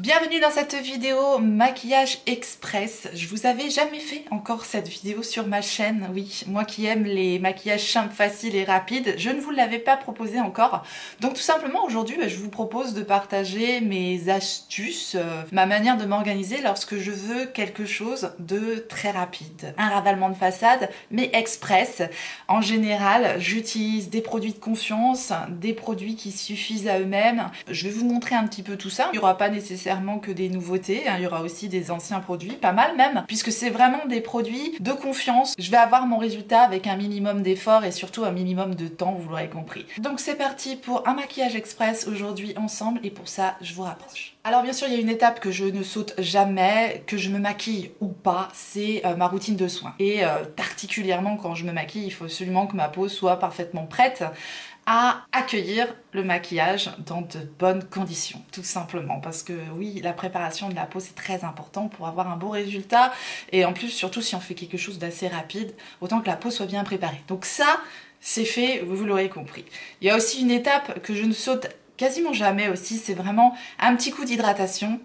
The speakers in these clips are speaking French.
Bienvenue dans cette vidéo maquillage express. Je vous avais jamais fait encore cette vidéo sur ma chaîne. Oui, moi qui aime les maquillages simples, faciles et rapides, je ne vous l'avais pas proposé encore. Donc tout simplement aujourd'hui, je vous propose de partager mes astuces, ma manière de m'organiser lorsque je veux quelque chose de très rapide. Un ravalement de façade, mais express. En général, j'utilise des produits de confiance, des produits qui suffisent à eux-mêmes. Je vais vous montrer un petit peu tout ça. Il n'y aura pas nécessairement que des nouveautés, il y aura aussi des anciens produits, pas mal même, puisque c'est vraiment des produits de confiance. Je vais avoir mon résultat avec un minimum d'effort et surtout un minimum de temps, vous l'aurez compris. Donc c'est parti pour un maquillage express aujourd'hui ensemble, et pour ça je vous rapproche. Alors bien sûr il y a une étape que je ne saute jamais, que je me maquille ou pas, c'est ma routine de soins. Et particulièrement quand je me maquille, il faut absolument que ma peau soit parfaitement prête à accueillir le maquillage dans de bonnes conditions, tout simplement, parce que oui, la préparation de la peau c'est très important pour avoir un beau résultat, et en plus surtout si on fait quelque chose d'assez rapide, autant que la peau soit bien préparée. Donc ça c'est fait, vous l'aurez compris. Il y a aussi une étape que je ne saute quasiment jamais aussi, c'est vraiment un petit coup d'hydratation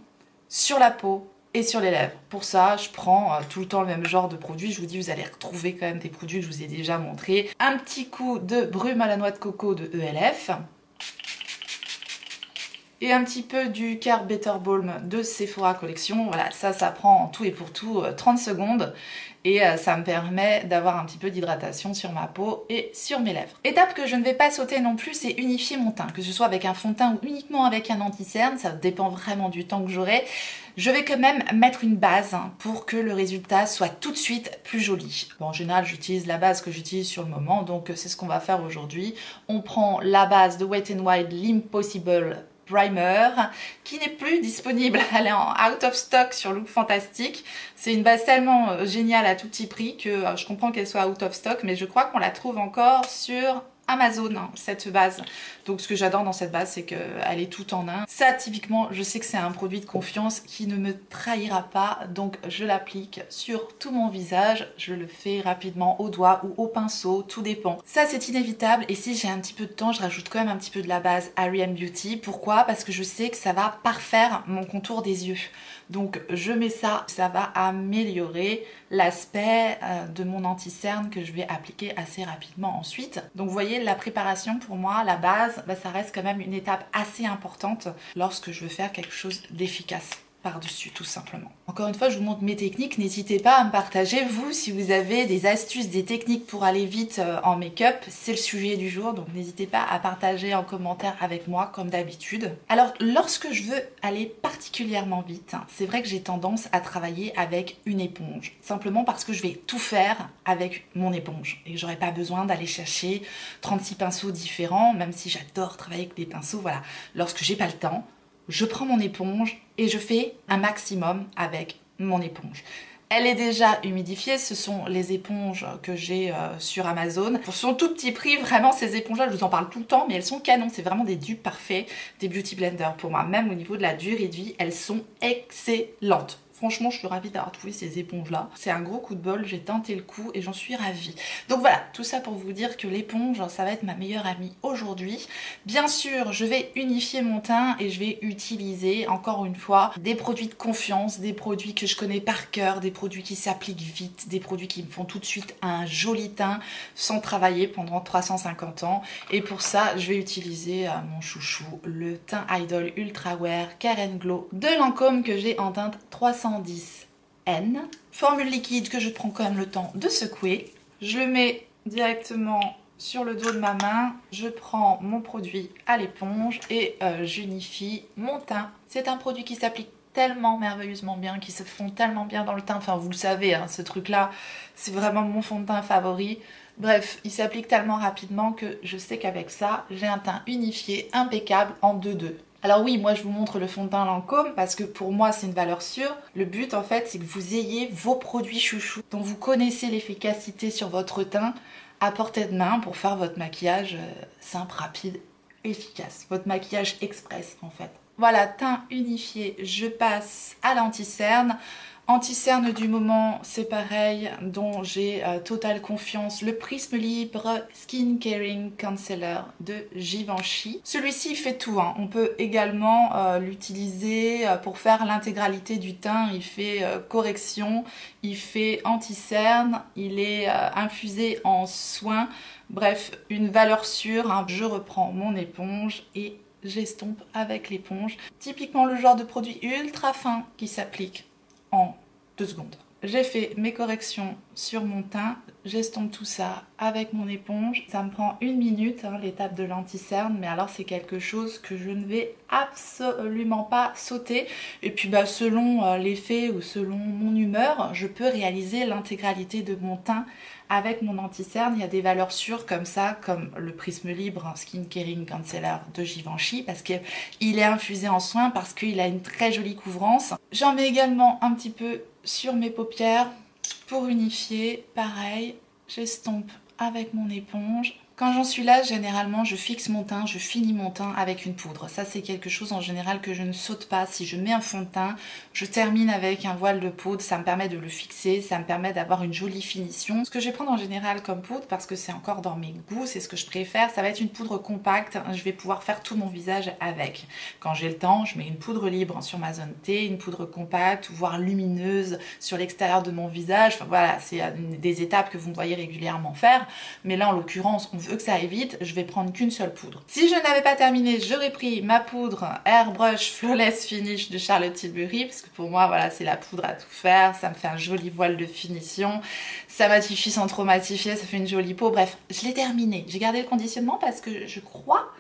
sur la peau et sur les lèvres. Pour ça, je prends tout le temps le même genre de produit. Je vous dis, vous allez retrouver quand même des produits que je vous ai déjà montrés. Un petit coup de brume à la noix de coco de ELF. Et un petit peu du Care Better Balm de Sephora Collection. Voilà, ça prend en tout et pour tout 30 secondes. Et ça me permet d'avoir un petit peu d'hydratation sur ma peau et sur mes lèvres. Étape que je ne vais pas sauter non plus, c'est unifier mon teint. Que ce soit avec un fond de teint ou uniquement avec un anti-cerne, ça dépend vraiment du temps que j'aurai. Je vais quand même mettre une base pour que le résultat soit tout de suite plus joli. Bon, en général, j'utilise la base que j'utilise sur le moment, donc c'est ce qu'on va faire aujourd'hui. On prend la base de Wet n Wild l'Impossible Primer qui n'est plus disponible, elle est en out of stock sur Look Fantastic. C'est une base tellement géniale à tout petit prix que je comprends qu'elle soit out of stock, mais je crois qu'on la trouve encore sur Amazon, cette base. Donc ce que j'adore dans cette base, c'est qu'elle est tout en un. Ça typiquement, je sais que c'est un produit de confiance qui ne me trahira pas, donc je l'applique sur tout mon visage. Je le fais rapidement au doigt ou au pinceau, tout dépend. Ça c'est inévitable, et si j'ai un petit peu de temps, je rajoute quand même un petit peu de la base R.E.M. Beauty. Pourquoi? Parce que je sais que ça va parfaire mon contour des yeux. Donc je mets ça, ça va améliorer l'aspect de mon anti-cerne que je vais appliquer assez rapidement ensuite. Donc vous voyez, la préparation pour moi, la base, ça reste quand même une étape assez importante lorsque je veux faire quelque chose d'efficace par-dessus, tout simplement. Encore une fois, je vous montre mes techniques, n'hésitez pas à me partager, vous, si vous avez des astuces, des techniques pour aller vite en make-up, c'est le sujet du jour, donc n'hésitez pas à partager en commentaire avec moi, comme d'habitude. Alors, lorsque je veux aller particulièrement vite, c'est vrai que j'ai tendance à travailler avec une éponge, simplement parce que je vais tout faire avec mon éponge, et que j'aurai pas besoin d'aller chercher 36 pinceaux différents, même si j'adore travailler avec des pinceaux, voilà. Lorsque j'ai pas le temps, je prends mon éponge et je fais un maximum avec mon éponge. Elle est déjà humidifiée, ce sont les éponges que j'ai sur Amazon. Pour son tout petit prix, vraiment ces éponges-là, je vous en parle tout le temps, mais elles sont canon, c'est vraiment des dupes parfaits des Beauty Blender pour moi. Même au niveau de la durée de vie, elles sont excellentes. Franchement, je suis ravie d'avoir trouvé ces éponges-là. C'est un gros coup de bol, j'ai tenté le coup et j'en suis ravie. Donc voilà, tout ça pour vous dire que l'éponge, ça va être ma meilleure amie aujourd'hui. Bien sûr, je vais unifier mon teint et je vais utiliser, encore une fois, des produits de confiance, des produits que je connais par cœur, des produits qui s'appliquent vite, des produits qui me font tout de suite un joli teint sans travailler pendant 350 ans. Et pour ça, je vais utiliser mon chouchou, le teint Idol Ultra Wear Karen Glow de Lancôme que j'ai en teinte 310N. Formule liquide que je prends quand même le temps de secouer. Je le mets directement sur le dos de ma main. Je prends mon produit à l'éponge et j'unifie mon teint. C'est un produit qui s'applique tellement merveilleusement bien, qui se fond tellement bien dans le teint. Enfin, vous le savez, hein, ce truc-là, c'est vraiment mon fond de teint favori. Bref, il s'applique tellement rapidement que je sais qu'avec ça, j'ai un teint unifié, impeccable, en 2-2. Alors oui, moi je vous montre le fond de teint Lancôme parce que pour moi c'est une valeur sûre. Le but en fait c'est que vous ayez vos produits chouchous dont vous connaissez l'efficacité sur votre teint à portée de main pour faire votre maquillage simple, rapide, efficace. Votre maquillage express en fait. Voilà, teint unifié, je passe à l'anti-cerne. Anti-cerne du moment, c'est pareil, dont j'ai totale confiance, le Prisme Libre Skin Caring Concealer de Givenchy. Celui-ci il fait tout, hein. On peut également l'utiliser pour faire l'intégralité du teint. Il fait correction, il fait anti-cerne, il est infusé en soin. Bref, une valeur sûre, hein. Je reprends mon éponge et j'estompe avec l'éponge. Typiquement le genre de produit ultra fin qui s'applique en 2 secondes. J'ai fait mes corrections sur mon teint, j'estompe tout ça avec mon éponge. Ça me prend 1 minute, hein, l'étape de l'anti-cerne, mais alors c'est quelque chose que je ne vais absolument pas sauter. Et puis bah, selon l'effet ou selon mon humeur, je peux réaliser l'intégralité de mon teint avec mon anti-cerne. Il y a des valeurs sûres comme ça, comme le Prisme Libre Skin Caring Concealer de Givenchy, parce qu'il est infusé en soin, parce qu'il a une très jolie couvrance. J'en mets également un petit peu sur mes paupières pour unifier. Pareil, j'estompe avec mon éponge. Quand j'en suis là, généralement, je fixe mon teint, je finis mon teint avec une poudre. Ça, c'est quelque chose en général que je ne saute pas. Si je mets un fond de teint, je termine avec un voile de poudre. Ça me permet de le fixer, ça me permet d'avoir une jolie finition. Ce que je vais prendre en général comme poudre, parce que c'est encore dans mes goûts, c'est ce que je préfère, ça va être une poudre compacte. Je vais pouvoir faire tout mon visage avec. Quand j'ai le temps, je mets une poudre libre sur ma zone T, une poudre compacte, voire lumineuse sur l'extérieur de mon visage. Enfin, voilà, c'est des étapes que vous me voyez régulièrement faire. Mais là, en l'occurrence, on veut que ça aille vite, je vais prendre qu'une seule poudre. Si je n'avais pas terminé, j'aurais pris ma poudre Airbrush Flawless Finish de Charlotte Tilbury, parce que pour moi, voilà, c'est la poudre à tout faire, ça me fait un joli voile de finition, ça matifie sans trop matifier, ça fait une jolie peau, bref, je l'ai terminé. J'ai gardé le conditionnement parce que je crois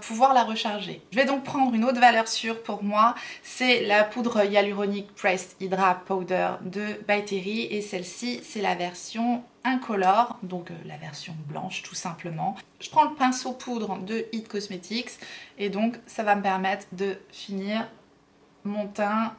pouvoir la recharger. Je vais donc prendre une autre valeur sûre pour moi, c'est la poudre Hyaluronic Pressed Hydra Powder de By Terry, et celle-ci c'est la version incolore, donc la version blanche tout simplement. Je prends le pinceau poudre de It Cosmetics et donc ça va me permettre de finir mon teint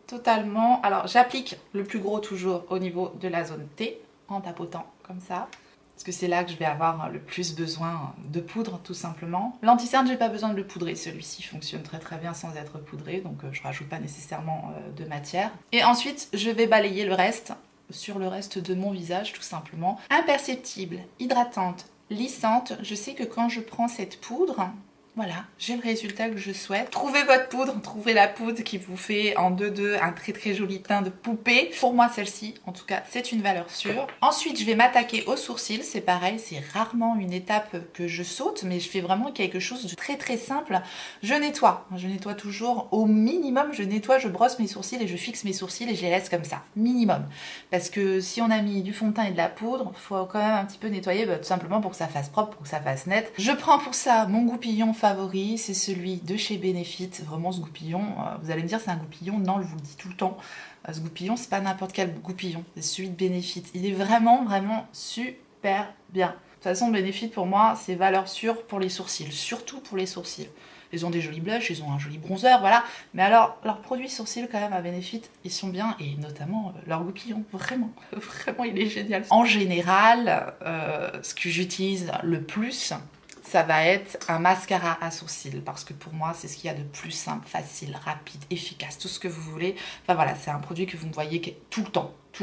totalement. Alors j'applique le plus gros toujours au niveau de la zone T en tapotant comme ça, parce que c'est là que je vais avoir le plus besoin de poudre tout simplement. L'anti-cerne, j'ai pas besoin de le poudrer, celui-ci fonctionne très très bien sans être poudré, donc je rajoute pas nécessairement de matière. Et ensuite je vais balayer le reste sur le reste de mon visage tout simplement. Imperceptible, hydratante, lissante. Je sais que quand je prends cette poudre, voilà, j'ai le résultat que je souhaite. Trouvez votre poudre, trouvez la poudre qui vous fait en 2-2 un très très joli teint de poupée. Pour moi, celle-ci, en tout cas, c'est une valeur sûre. Ensuite, je vais m'attaquer aux sourcils. C'est pareil, c'est rarement une étape que je saute, mais je fais vraiment quelque chose de très très simple. Je nettoie toujours au minimum. Je nettoie, je brosse mes sourcils et je fixe mes sourcils et je les laisse comme ça, minimum. Parce que si on a mis du fond de teint et de la poudre, il faut quand même un petit peu nettoyer, tout simplement pour que ça fasse propre, pour que ça fasse net. Je prends pour ça mon goupillon favori, c'est celui de chez Benefit. Vraiment ce goupillon, vous allez me dire c'est un goupillon, non, je vous le dis tout le temps, ce goupillon c'est pas n'importe quel goupillon, c'est celui de Benefit. Il est vraiment vraiment super bien. De toute façon Benefit pour moi c'est valeur sûre pour les sourcils, surtout pour les sourcils. Ils ont des jolis blushs, ils ont un joli bronzer, voilà. Mais alors, leurs produits sourcils quand même à Benefit, ils sont bien, et notamment leur goupillon, vraiment, vraiment il est génial. En général, ce que j'utilise le plus, ça va être un mascara à sourcils, parce que pour moi c'est ce qu'il y a de plus simple, facile, rapide, efficace, tout ce que vous voulez. Enfin voilà, c'est un produit que vous me voyez tout le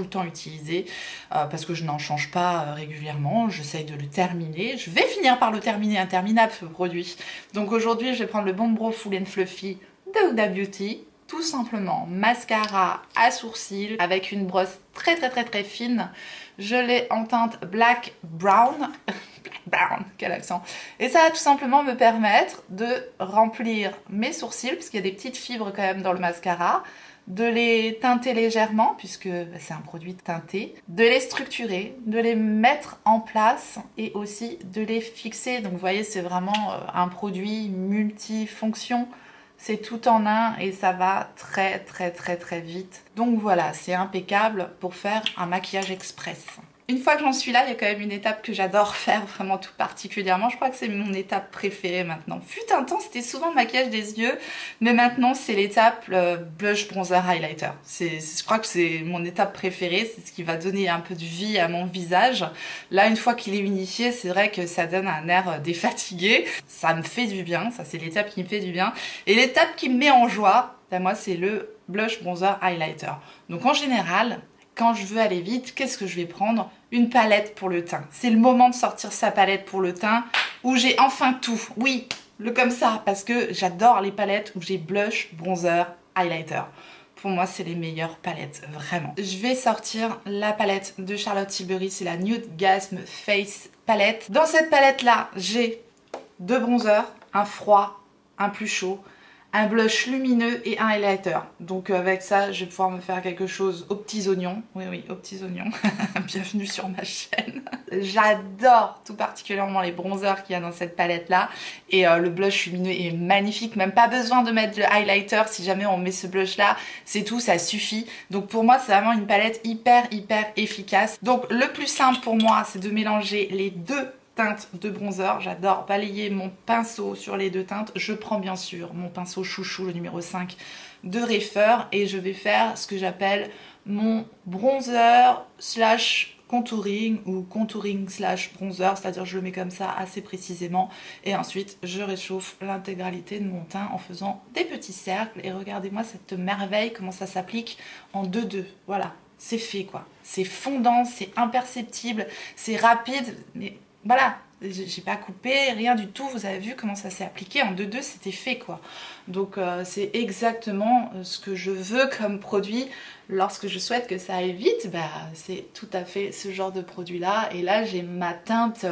temps utilisé, parce que je n'en change pas régulièrement, j'essaye de le terminer. Je vais finir par le terminer, interminable ce produit. Donc aujourd'hui je vais prendre le Bombro Full and Fluffy de Huda Beauty. Tout simplement, mascara à sourcils avec une brosse très très très très fine. Je l'ai en teinte Black Brown. Black Brown, quel accent. Et ça va tout simplement me permettre de remplir mes sourcils, puisqu'il y a des petites fibres quand même dans le mascara, de les teinter légèrement, puisque c'est un produit teinté, de les structurer, de les mettre en place et aussi de les fixer. Donc vous voyez, c'est vraiment un produit multifonction. C'est tout en un et ça va très très très très vite. Donc voilà, c'est impeccable pour faire un maquillage express. Une fois que j'en suis là, il y a quand même une étape que j'adore faire vraiment tout particulièrement. Je crois que c'est mon étape préférée maintenant. Fut un temps, c'était souvent le maquillage des yeux, mais maintenant c'est l'étape blush, bronzer, highlighter. Je crois que c'est mon étape préférée, c'est ce qui va donner un peu de vie à mon visage. Là, une fois qu'il est unifié, c'est vrai que ça donne un air défatigué. Ça me fait du bien, ça c'est l'étape qui me fait du bien. Et l'étape qui me met en joie, moi c'est le blush bronzer highlighter. Donc en général, quand je veux aller vite, qu'est-ce que je vais prendre? Une palette pour le teint. C'est le moment de sortir sa palette pour le teint où j'ai enfin tout. Oui, le comme ça, parce que j'adore les palettes où j'ai blush, bronzer, highlighter. Pour moi, c'est les meilleures palettes, vraiment. Je vais sortir la palette de Charlotte Tilbury, c'est la Nude Gasm Face Palette. Dans cette palette-là, j'ai deux bronzers, un froid, un plus chaud, un blush lumineux et un highlighter. Donc avec ça, je vais pouvoir me faire quelque chose aux petits oignons. Oui, oui, aux petits oignons. Bienvenue sur ma chaîne. J'adore tout particulièrement les bronzers qu'il y a dans cette palette-là. Et le blush lumineux est magnifique. Même pas besoin de mettre le highlighter si jamais on met ce blush-là. C'est tout, ça suffit. Donc pour moi, c'est vraiment une palette hyper efficace. Donc le plus simple pour moi, c'est de mélanger les deux teintes de bronzer. J'adore balayer mon pinceau sur les deux teintes. Je prends bien sûr mon pinceau chouchou, le numéro 5 de Refer, et je vais faire ce que j'appelle mon bronzer slash contouring ou contouring slash bronzer, c'est-à-dire je le mets comme ça assez précisément et ensuite je réchauffe l'intégralité de mon teint en faisant des petits cercles. Et regardez-moi cette merveille, comment ça s'applique en 2-2. Voilà, c'est fait quoi. C'est fondant, c'est imperceptible, c'est rapide, mais voilà, j'ai pas coupé, rien du tout. Vous avez vu comment ça s'est appliqué en 2-2, c'était fait quoi. Donc c'est exactement ce que je veux comme produit. Lorsque je souhaite que ça aille vite, bah, c'est tout à fait ce genre de produit là. Et là j'ai ma teinte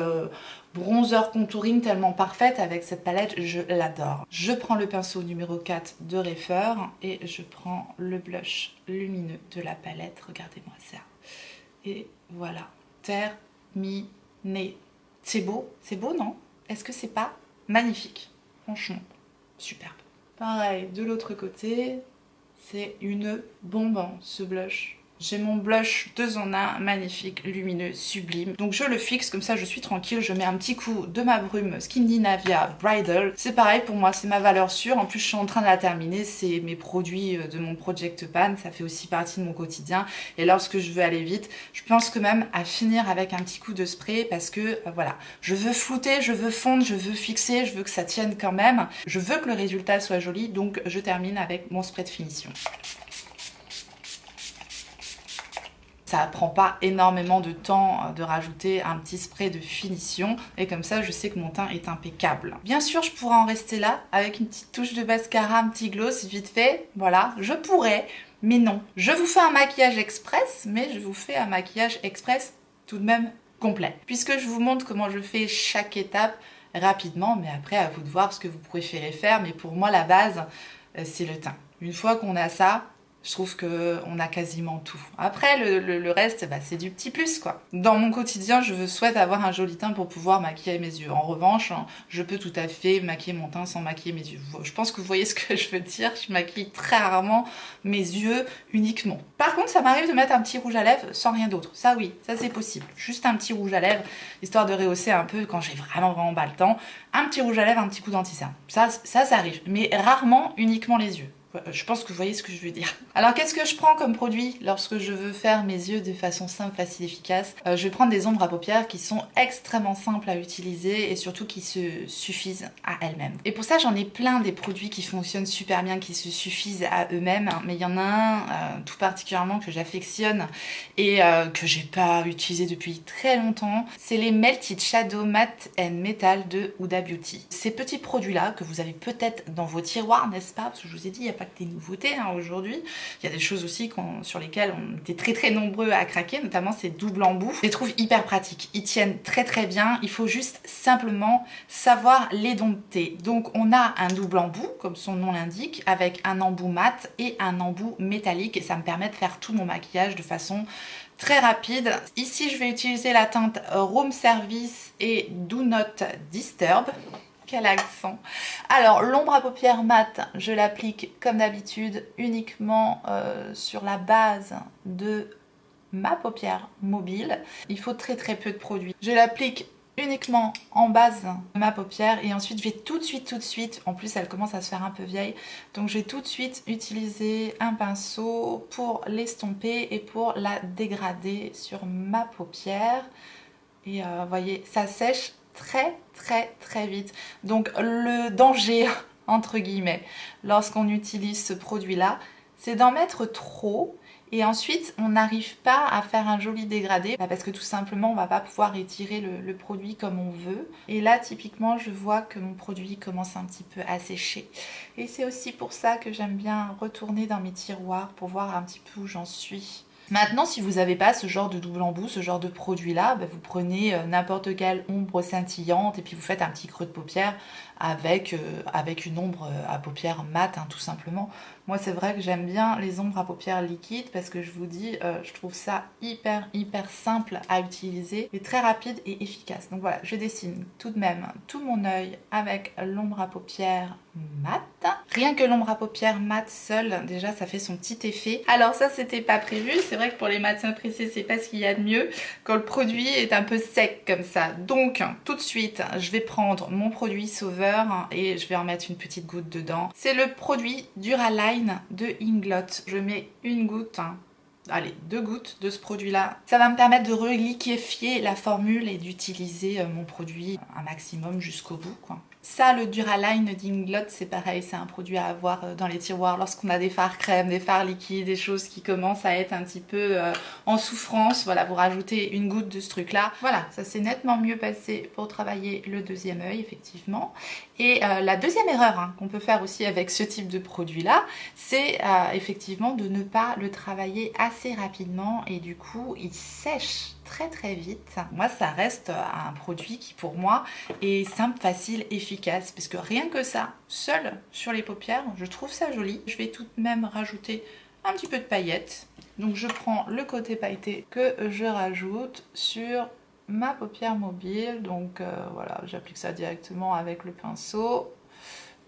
bronzer contouring tellement parfaite avec cette palette, je l'adore. Je prends le pinceau numéro 4 de Refer et je prends le blush lumineux de la palette. Regardez-moi ça. Et voilà, terminé. C'est beau non? Est-ce que c'est pas magnifique? Franchement, superbe. Pareil, de l'autre côté, c'est une bombe, ce blush. J'ai mon blush 2 en 1, magnifique, lumineux, sublime. Donc je le fixe, comme ça je suis tranquille. Je mets un petit coup de ma brume Skindinavia Bridal. C'est pareil pour moi, c'est ma valeur sûre. En plus je suis en train de la terminer. C'est mes produits de mon Project Pan. Ça fait aussi partie de mon quotidien. Et lorsque je veux aller vite, je pense quand même à finir avec un petit coup de spray. Parce que voilà, je veux flouter, je veux fondre, je veux fixer, je veux que ça tienne quand même. Je veux que le résultat soit joli. Donc je termine avec mon spray de finition. Ça prend pas énormément de temps de rajouter un petit spray de finition et comme ça je sais que mon teint est impeccable. Bien sûr je pourrais en rester là avec une petite touche de mascara, un petit gloss vite fait, voilà, je pourrais, mais non. Je vous fais un maquillage express, mais je vous fais un maquillage express tout de même complet. Puisque je vous montre comment je fais chaque étape rapidement, mais après à vous de voir ce que vous préférez faire, mais pour moi la base c'est le teint. Une fois qu'on a ça, je trouve qu'on a quasiment tout. Après, le reste, bah, c'est du petit plus, quoi. Dans mon quotidien, je souhaite avoir un joli teint pour pouvoir maquiller mes yeux. En revanche, je peux tout à fait maquiller mon teint sans maquiller mes yeux. Je pense que vous voyez ce que je veux dire. Je maquille très rarement mes yeux uniquement. Par contre, ça m'arrive de mettre un petit rouge à lèvres sans rien d'autre. Ça, oui, ça c'est possible. Juste un petit rouge à lèvres, histoire de rehausser un peu quand j'ai vraiment pas le temps. Un petit rouge à lèvres, un petit coup d'anti-cerne. Ça arrive. Mais rarement uniquement les yeux. Je pense que vous voyez ce que je veux dire. Alors qu'est-ce que je prends comme produit lorsque je veux faire mes yeux de façon simple, facile, efficace? Je vais prendre des ombres à paupières qui sont extrêmement simples à utiliser et surtout qui se suffisent à elles-mêmes. Et pour ça j'en ai plein des produits qui fonctionnent super bien, qui se suffisent à eux-mêmes. Mais il y en a un tout particulièrement que j'affectionne et que j'ai pas utilisé depuis très longtemps. C'est les Melted Shadow Matte and Metal de Huda Beauty. Ces petits produits-là que vous avez peut-être dans vos tiroirs, n'est-ce pas? Parce que je vous ai dit, il y a pas que des nouveautés aujourd'hui. Il y a des choses aussi sur lesquelles on était très nombreux à craquer, notamment ces doubles embouts. Je les trouve hyper pratiques. Ils tiennent très bien. Il faut juste simplement savoir les dompter. Donc on a un double embout, comme son nom l'indique, avec un embout mat et un embout métallique. Et ça me permet de faire tout mon maquillage de façon très rapide. Ici, je vais utiliser la teinte Room Service et Do Not Disturb. Quel accent! Alors, l'ombre à paupières mat, je l'applique comme d'habitude uniquement sur la base de ma paupière mobile. Il faut très peu de produit. Je l'applique uniquement en base de ma paupière et ensuite je vais tout de suite, en plus elle commence à se faire un peu vieille, donc je vais tout de suite utiliser un pinceau pour l'estomper et pour la dégrader sur ma paupière. Et vous voyez, ça sèche très vite. Donc le danger entre guillemets, lorsqu'on utilise ce produit-là, c'est d'en mettre trop. Et ensuite, on n'arrive pas à faire un joli dégradé parce que tout simplement, on va pas pouvoir étirer le produit comme on veut. Et là, typiquement, je vois que mon produit commence un petit peu à sécher. Et c'est aussi pour ça que j'aime bien retourner dans mes tiroirs pour voir un petit peu où j'en suis. Maintenant, si vous n'avez pas ce genre de double embout, ce genre de produit-là, vous prenez n'importe quelle ombre scintillante et puis vous faites un petit creux de paupière avec une ombre à paupières mat, hein, tout simplement. Moi, c'est vrai que j'aime bien les ombres à paupières liquides parce que je vous dis, je trouve ça hyper simple à utiliser et très rapide et efficace. Donc voilà, je dessine tout de même tout mon œil avec l'ombre à paupières mat. Rien que l'ombre à paupières mat seule, déjà ça fait son petit effet. Alors ça, c'était pas prévu. C'est vrai que pour les matins pressés, c'est pas ce qu'il y a de mieux quand le produit est un peu sec comme ça. Donc tout de suite, je vais prendre mon produit sauveur et je vais en mettre une petite goutte dedans. C'est le produit Duraline de Inglot. Je mets une goutte, allez, 2 gouttes de ce produit-là. Ça va me permettre de reliquéfier la formule et d'utiliser mon produit un maximum jusqu'au bout, quoi. Ça, le Duraline d'Inglot, c'est pareil, c'est un produit à avoir dans les tiroirs lorsqu'on a des fards crème, des fards liquides, des choses qui commencent à être un petit peu en souffrance. Voilà, vous rajoutez une goutte de ce truc-là. Voilà, ça s'est nettement mieux passé pour travailler le deuxième œil, effectivement. Et la deuxième erreur qu'on peut faire aussi avec ce type de produit-là, c'est effectivement de ne pas le travailler assez rapidement et du coup, il sèche très vite. Moi, ça reste un produit qui pour moi est simple, facile, efficace parce que rien que ça, seul sur les paupières, je trouve ça joli. Je vais tout de même rajouter un petit peu de paillettes. Donc je prends le côté pailleté que je rajoute sur ma paupière mobile. Donc voilà, j'applique ça directement avec le pinceau.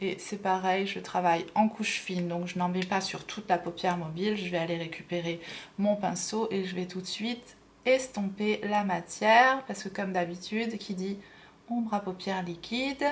Et c'est pareil, je travaille en couche fine, donc je n'en mets pas sur toute la paupière mobile. Je vais aller récupérer mon pinceau et je vais tout de suite estomper la matière parce que comme d'habitude, qui dit ombre à paupières liquide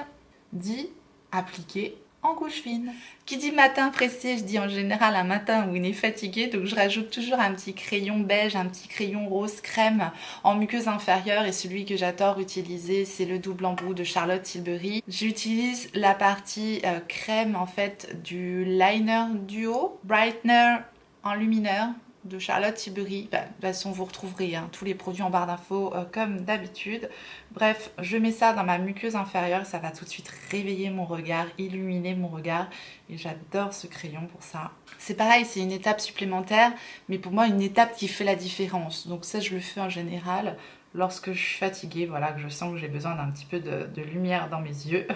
dit appliquer en couche fine. Qui dit matin pressé, je dis en général un matin où il est fatigué, donc je rajoute toujours un petit crayon beige, un petit crayon rose crème en muqueuse inférieure et celui que j'adore utiliser, c'est le double embout de Charlotte Tilbury. J'utilise la partie crème en fait du liner duo, brightener enlumineur de Charlotte Tilbury. De toute façon, vous retrouverez tous les produits en barre d'infos comme d'habitude. Bref, je mets ça dans ma muqueuse inférieure. Ça va tout de suite réveiller mon regard, illuminer mon regard. Et j'adore ce crayon pour ça. C'est pareil, c'est une étape supplémentaire, mais pour moi, une étape qui fait la différence. Donc ça, je le fais en général lorsque je suis fatiguée, voilà, que je sens que j'ai besoin d'un petit peu de lumière dans mes yeux.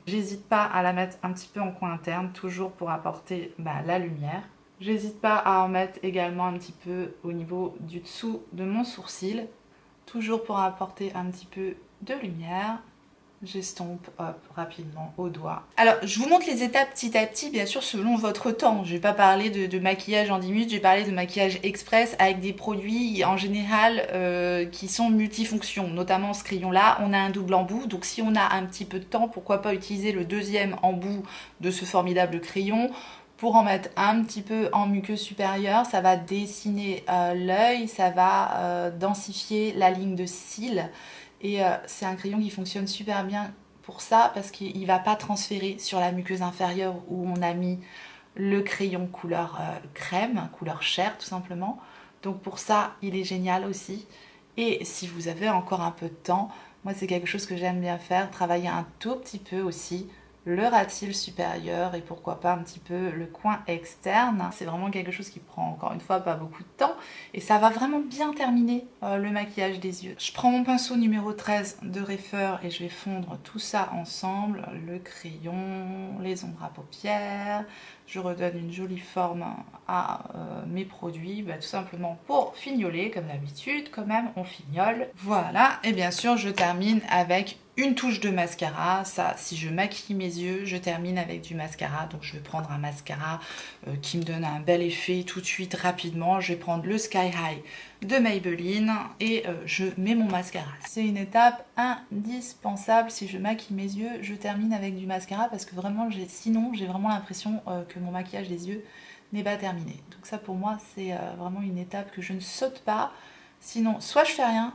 J'hésite pas à la mettre un petit peu en coin interne, toujours pour apporter la lumière. J'hésite pas à en mettre également un petit peu au niveau du dessous de mon sourcil, toujours pour apporter un petit peu de lumière. J'estompe, hop, rapidement au doigt. Alors, je vous montre les étapes petit à petit, bien sûr, selon votre temps. Je vais pas parler de maquillage en 10 minutes, je vais parler de maquillage express avec des produits en général qui sont multifonctions. Notamment ce crayon-là, on a un double embout, donc si on a un petit peu de temps, pourquoi pas utiliser le deuxième embout de ce formidable crayon pour en mettre un petit peu en muqueuse supérieure. Ça va dessiner l'œil, ça va densifier la ligne de cils. Et c'est un crayon qui fonctionne super bien pour ça parce qu'il ne va pas transférer sur la muqueuse inférieure où on a mis le crayon couleur crème, couleur chair tout simplement. Donc pour ça, il est génial aussi. Et si vous avez encore un peu de temps, moi c'est quelque chose que j'aime bien faire, travailler un tout petit peu aussi le ras de cils supérieur et pourquoi pas un petit peu le coin externe. C'est vraiment quelque chose qui prend encore une fois pas beaucoup de temps et ça va vraiment bien terminer le maquillage des yeux. Je prends mon pinceau numéro 13 de Reifer et je vais fondre tout ça ensemble, le crayon, les ombres à paupières. Je redonne une jolie forme à mes produits, tout simplement pour fignoler comme d'habitude, quand même on fignole. Voilà, et bien sûr je termine avec une touche de mascara. Ça, si je maquille mes yeux, je termine avec du mascara. Donc je vais prendre un mascara qui me donne un bel effet tout de suite, rapidement. Je vais prendre le Sky High de Maybelline et je mets mon mascara. C'est une étape indispensable. Si je maquille mes yeux, je termine avec du mascara parce que vraiment, sinon, j'ai vraiment l'impression que mon maquillage des yeux n'est pas terminé. Donc ça, pour moi, c'est vraiment une étape que je ne saute pas. Sinon, soit je fais rien,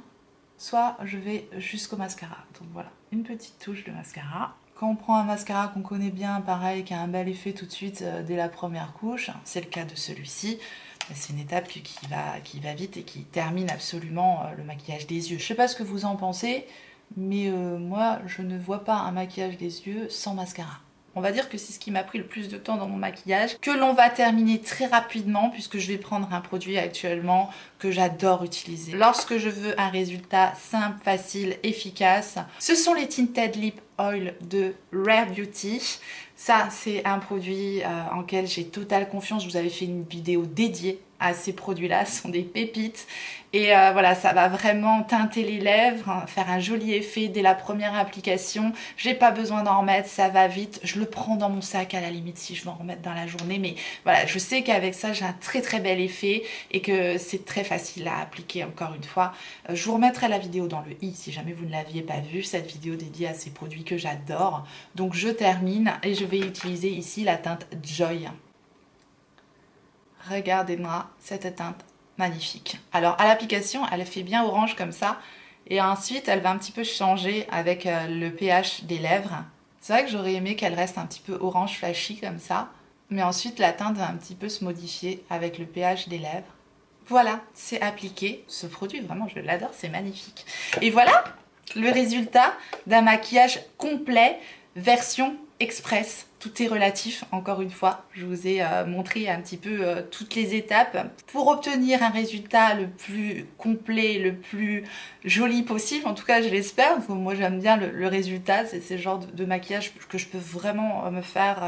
soit je vais jusqu'au mascara. Donc voilà, une petite touche de mascara. quand on prend un mascara qu'on connaît bien, pareil, qui a un bel effet tout de suite dès la première couche, c'est le cas de celui-ci. C'est une étape qui va vite et qui termine absolument le maquillage des yeux. Je sais pas ce que vous en pensez, mais moi je ne vois pas un maquillage des yeux sans mascara. On va dire que c'est ce qui m'a pris le plus de temps dans mon maquillage, que l'on va terminer très rapidement puisque je vais prendre un produit actuellement que j'adore utiliser. Lorsque je veux un résultat simple, facile, efficace, ce sont les Tinted Lip Oil de Rare Beauty. Ça, c'est un produit en lequel j'ai totale confiance. Je vous avais fait une vidéo dédiée à ces produits-là, ce sont des pépites. Et voilà, ça va vraiment teinter les lèvres, hein, faire un joli effet dès la première application. J'ai pas besoin d'en remettre, ça va vite. Je le prends dans mon sac à la limite si je veux en remettre dans la journée. Mais voilà, je sais qu'avec ça, j'ai un très bel effet et que c'est très facile à appliquer encore une fois. Je vous remettrai la vidéo dans le i si jamais vous ne l'aviez pas vue, cette vidéo dédiée à ces produits que j'adore. Donc je termine et je vais utiliser ici la teinte Joy. Regardez-moi cette teinte magnifique. Alors à l'application, elle fait bien orange comme ça. Et ensuite, elle va un petit peu changer avec le pH des lèvres. C'est vrai que j'aurais aimé qu'elle reste un petit peu orange flashy comme ça. Mais ensuite, la teinte va un petit peu se modifier avec le pH des lèvres. Voilà, c'est appliqué. Ce produit, vraiment, je l'adore, c'est magnifique. Et voilà le résultat d'un maquillage complet, version express. Tout est relatif, encore une fois. Je vous ai montré un petit peu toutes les étapes pour obtenir un résultat le plus complet, le plus joli possible. En tout cas, je l'espère. Moi, j'aime bien le résultat. C'est ce genre de maquillage que je peux vraiment me faire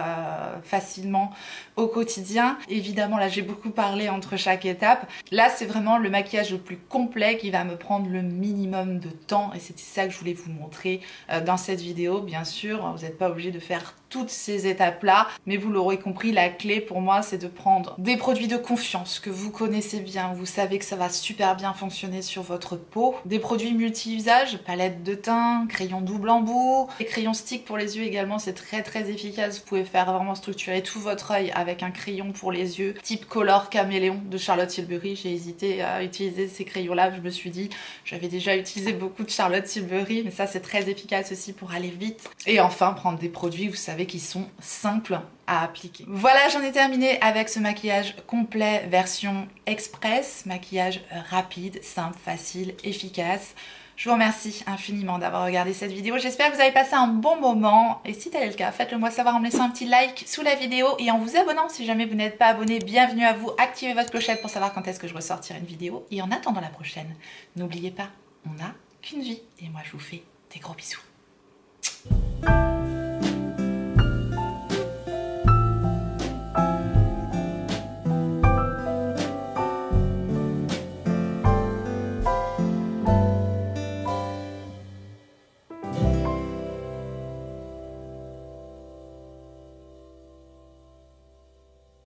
facilement au quotidien. Évidemment, là, j'ai beaucoup parlé entre chaque étape. Là, c'est vraiment le maquillage le plus complet qui va me prendre le minimum de temps. Et c'était ça que je voulais vous montrer dans cette vidéo. Bien sûr, vous n'êtes pas obligé de faire toutes ces étapes-là, mais vous l'aurez compris, la clé pour moi, c'est de prendre des produits de confiance que vous connaissez bien, vous savez que ça va super bien fonctionner sur votre peau, des produits multi-usages, palette de teint, crayon double embout, des crayons stick pour les yeux également, c'est très efficace. Vous pouvez faire vraiment structurer tout votre œil avec un crayon pour les yeux type Color Caméléon de Charlotte Tilbury. J'ai hésité à utiliser ces crayons-là, je me suis dit, j'avais déjà utilisé beaucoup de Charlotte Tilbury, mais ça c'est très efficace aussi pour aller vite. Et enfin, prendre des produits, vous savez, qui sont simples à appliquer. Voilà, j'en ai terminé avec ce maquillage complet version express, maquillage rapide, simple, facile, efficace. Je vous remercie infiniment d'avoir regardé cette vidéo. J'espère que vous avez passé un bon moment. Et si tel est le cas, faites-le moi savoir en me laissant un petit like sous la vidéo et en vous abonnant si jamais vous n'êtes pas abonné. Bienvenue à vous. Activez votre clochette pour savoir quand est-ce que je ressortirai une vidéo. Et en attendant la prochaine, n'oubliez pas, on n'a qu'une vie. Et moi, je vous fais des gros bisous.